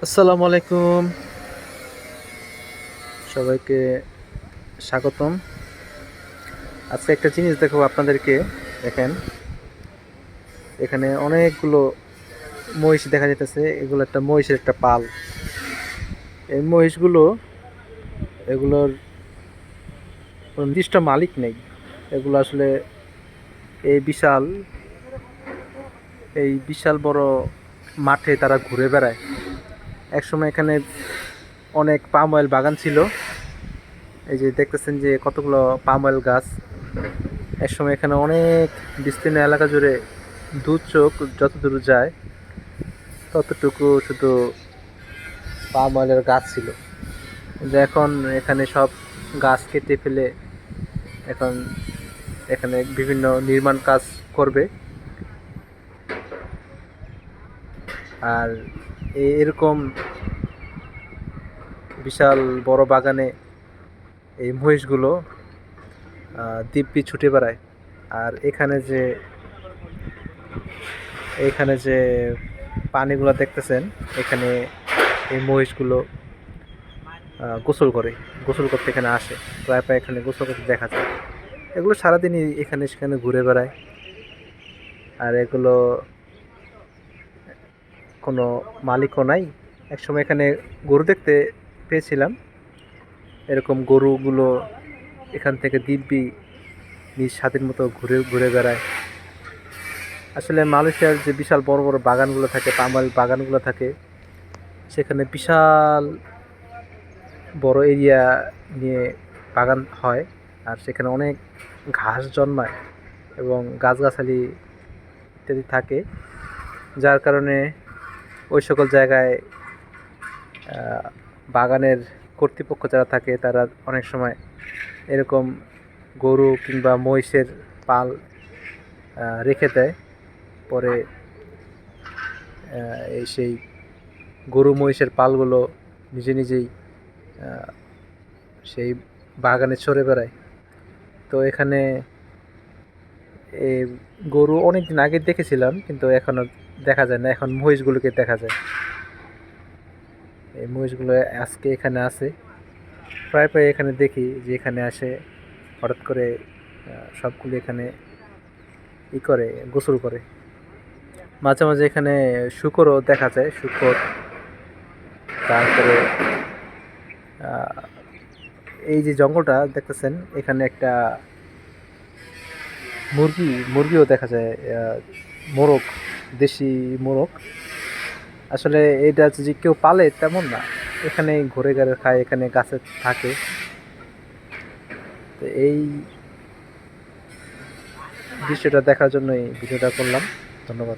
আসসালামু আলাইকুম, সবাইকে স্বাগতম। আজকে একটা জিনিস দেখাবো আপনাদেরকে। দেখেন, এখানে অনেকগুলো মহিষ দেখা যাইতেছে। এগুলো একটা মহিষের একটা পাল। এই মহিষগুলো, এগুলোর কোনো নির্দিষ্ট মালিক নেই। এগুলো আসলে এই বিশাল এই বিশাল বড় মাঠে তারা ঘুরে বেড়ায়। একসময় এখানে অনেক পাম অয়েল বাগান ছিল। এই যে দেখতেছেন যে কতগুলো পাম অয়েল গাছ। একসময় এখানে অনেক বিস্তীর্ণ এলাকা জুড়ে দু চোখ যতদূর যায় ততটুকু শুধু পাম অয়েলের গাছ ছিল। কিন্তু এখন এখানে সব গাছ কেটে ফেলে এখন এখানে বিভিন্ন নির্মাণ কাজ করবে। আর এরকম বিশাল বড় বাগানে এই মহিষগুলো দিব্যি ছুটে বেড়ায়। আর এখানে যে পানিগুলো দেখতেছেন, এখানে এই মহিষগুলো গোসল করতে এখানে আসে। প্রায় প্রায় এখানে গোসল করতে দেখা যায়। এগুলো সারাদিনই এখানে সেখানে ঘুরে বেড়ায়। আর এগুলো কোনো মালিকও নাই। একসময় এখানে গরু দেখতে পেয়েছিলাম। এরকম গরুগুলো এখান থেকে দিব্যি নিজ স্বাধীন মতো ঘুরে ঘুরে বেড়ায়। আসলে মালয়েশিয়ার যে বিশাল বড় বড় বাগানগুলো থাকে, পামাল বাগানগুলো থাকে, সেখানে বিশাল বড় এরিয়া নিয়ে বাগান হয়। আর সেখানে অনেক ঘাস জন্মায় এবং গাছগাছালি ইত্যাদি থাকে, যার কারণে ওই সকল জায়গায় বাগানের কর্তৃপক্ষ যারা থাকে তারা অনেক সময় এরকম গরু কিংবা মহিষের পাল রেখে দেয়। পরে সেই গরু মহিষের পালগুলো নিজে নিজেই সেই বাগানে চড়ে বেড়ায়। তো এখানে এই গরু অনেক দিন আগে দেখেছিলাম, কিন্তু এখন আর দেখা যায় না। এখন মহিষগুলোকে দেখা যায়। এই মহিষগুলো আজকে এখানে আছে। প্রায় প্রায় এখানে দেখি যে এখানে আসে হঠাৎ করে সবগুলো এখানে করে গোসল করে। মাঝে মাঝে এখানে শূকরও দেখা যায়। শূকর, তারপরে এই যে জঙ্গলটা দেখতেছেন, এখানে একটা মুরগিও দেখা যায়। মোরগ, দেশি মোরগ। আসলে এটা যে কেউ পালে তেমন না, এখানে ঘুরে ঘুরে খায়, এখানে গাছে থাকে। তো এই দৃশ্যটা দেখার জন্যই ভিডিওটা করলাম। ধন্যবাদ।